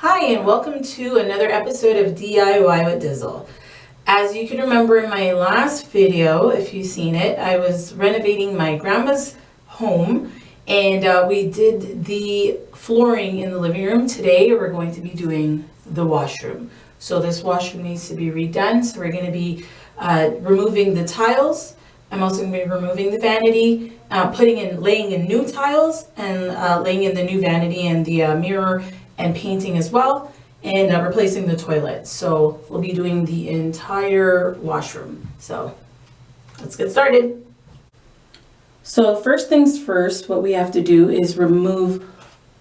Hi, and welcome to another episode of DIY with Dizzle. As you can remember in my last video, if you've seen it, I was renovating my grandma's home, and we did the flooring in the living room. Today we're going to be doing the washroom. So this washroom needs to be redone, so we're going to be removing the tiles. I'm also going to be removing the vanity, laying in new tiles, and laying in the new vanity and the mirror, and painting as well, and replacing the toilet. So we'll be doing the entire washroom. So let's get started. So first things first, what we have to do is remove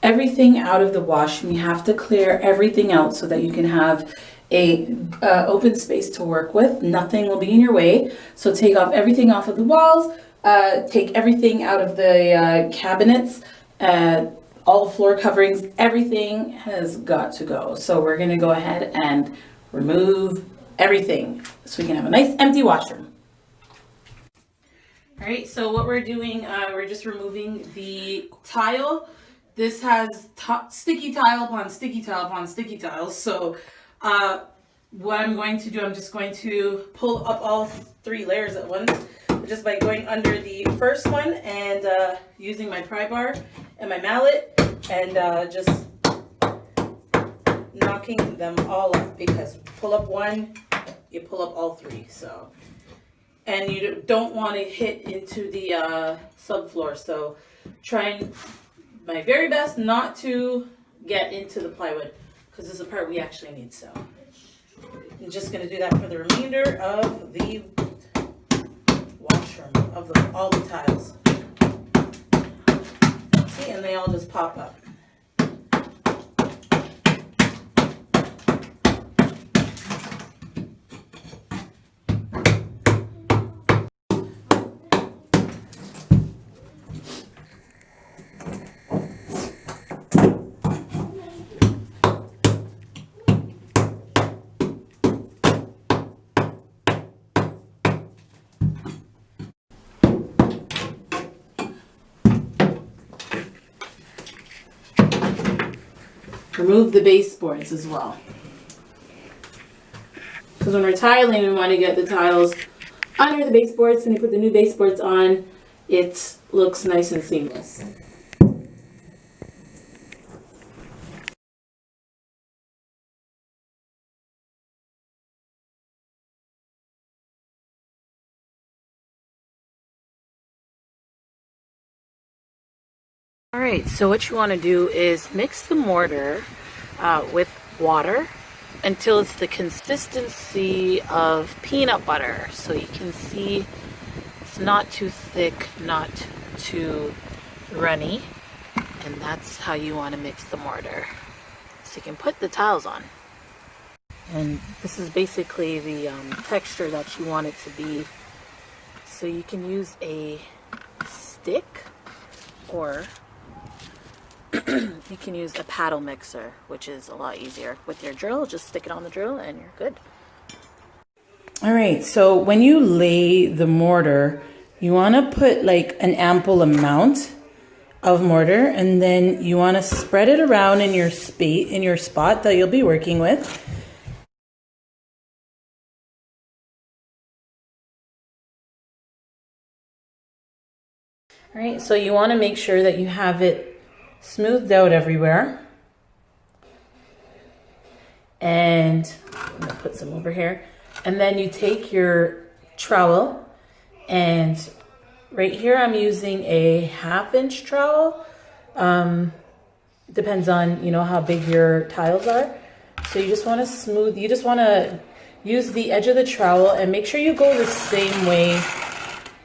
everything out of the washroom. You have to clear everything out so that you can have a open space to work with. Nothing will be in your way. So take off everything off of the walls, take everything out of the cabinets, all the floor coverings, everything has got to go. So we're gonna go ahead and remove everything so we can have a nice empty washroom. All right, so what we're doing, we're just removing the tile. This has sticky tile upon sticky tile upon sticky tiles. So what I'm going to do, I'm just going to pull up all three layers at once, just by going under the first one and using my pry bar and my mallet and just knocking them all up, because pull up one, you pull up all three. So, and you don't want to hit into the subfloor, so trying my very best not to get into the plywood, because this is the part we actually need. So I'm just going to do that for the remainder of the washroom, of all the tiles. See, and they all just pop up. Remove the baseboards as well, because when we're tiling, we want to get the tiles under the baseboards, and you put the new baseboards on, it looks nice and seamless. Alright, so what you want to do is mix the mortar with water until it's the consistency of peanut butter. So you can see it's not too thick, not too runny, and that's how you want to mix the mortar. So you can put the tiles on. And this is basically the texture that you want it to be. So you can use a stick, or you can use a paddle mixer, which is a lot easier. With your drill, just stick it on the drill and you're good. All right, so when you lay the mortar, you want to put like an ample amount of mortar, and then you want to spread it around in your spot that you'll be working with. All right, so you want to make sure that you have it smoothed out everywhere. And I'm gonna put some over here. And then you take your trowel, and right here I'm using a 1/2-inch trowel. Depends on, how big your tiles are. So you just want to use the edge of the trowel and make sure you go the same way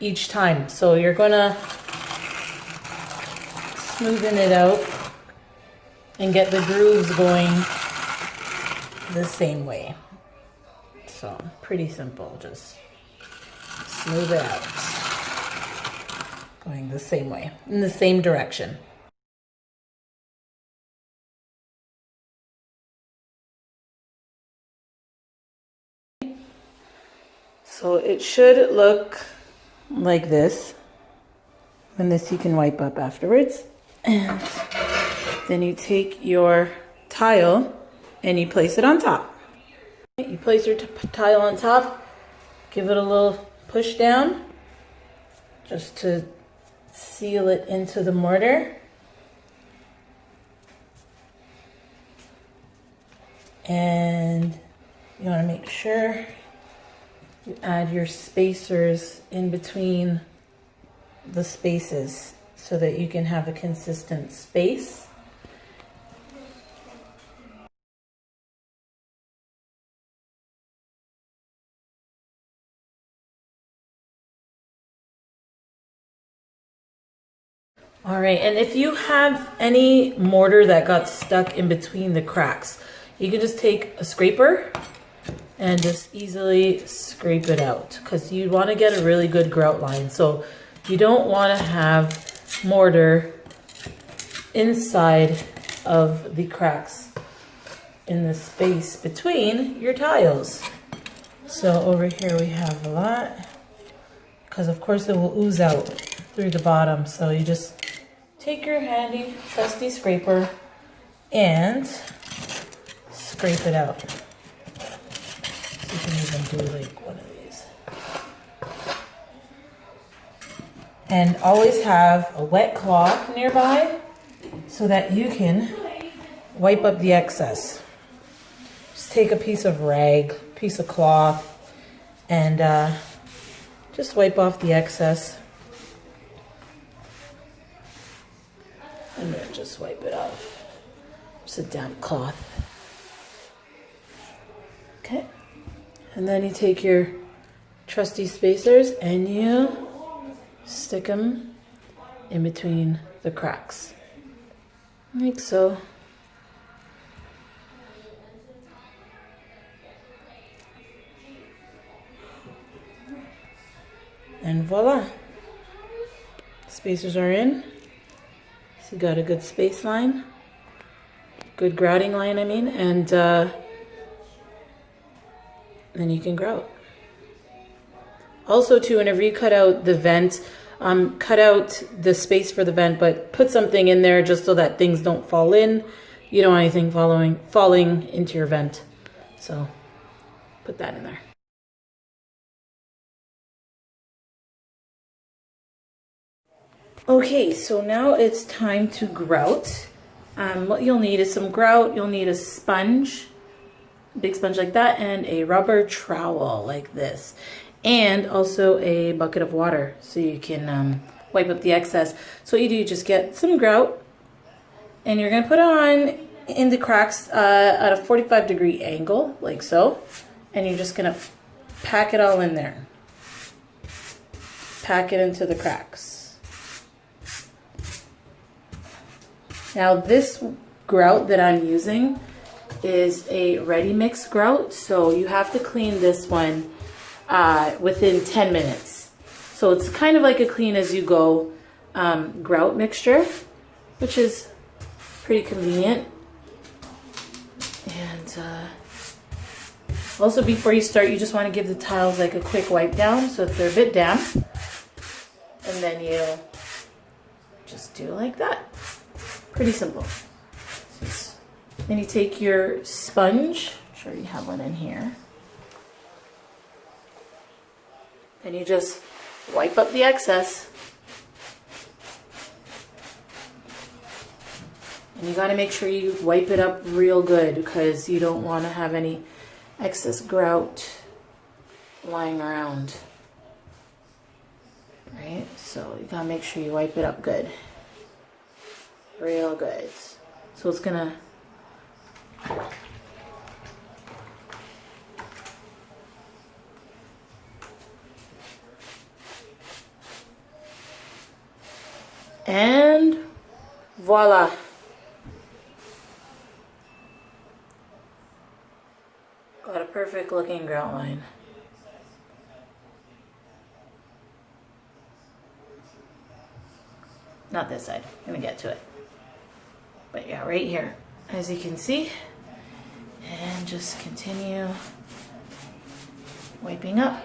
each time. So you're gonna smoothen it out and get the grooves going the same way. So pretty simple, just smooth it out, going the same way, in the same direction. So it should look like this, and this you can wipe up afterwards. And then you take your tile and you place it on top. You place your tile on top, give it a little push down just to seal it into the mortar. And you want to make sure you add your spacers in between the spaces so that you can have a consistent space. All right, and if you have any mortar that got stuck in between the cracks, you can just take a scraper and just easily scrape it out, because you want to get a really good grout line. So you don't want to have mortar inside of the cracks in the space between your tiles. So over here we have a lot, because of course it will ooze out through the bottom. So you just take your handy trusty scraper and scrape it out. So you can even do like one of these. And always have a wet cloth nearby so that you can wipe up the excess. Just take a piece of rag, piece of cloth, and just wipe off the excess. I'm gonna just wipe it off. Just a damp cloth. Okay. And then you take your trusty spacers and you stick them in between the cracks. Like so. And voila. Spacers are in. So you got a good space line, good grouting line, and then you can grout. Also too, whenever you cut out the vent, cut out the space for the vent, but put something in there just so that things don't fall in. You don't want anything falling into your vent. So put that in there. Okay, so now it's time to grout. What you'll need is some grout. You'll need a sponge, big sponge like that, and a rubber trowel like this, and also a bucket of water so you can wipe up the excess. So what you do, you just get some grout, and you're gonna put it on in the cracks at a 45-degree angle, like so, and you're just gonna pack it all in there. Pack it into the cracks. Now this grout that I'm using is a ready mix grout, so you have to clean this one within 10 minutes. So it's kind of like a clean as you go grout mixture, which is pretty convenient. And also before you start, you just want to give the tiles like a quick wipe down so if they're a bit damp, and then you just do like that. Pretty simple. Then you take your sponge, I'm sure you have one in here, and you just wipe up the excess. And you got to make sure you wipe it up real good, because you don't want to have any excess grout lying around. Right? So you got to make sure you wipe it up good. Real good. So it's gonna and voila. Got a perfect looking grout line. Not this side. I'm gonna get to it. But yeah, right here, as you can see, and just continue wiping up.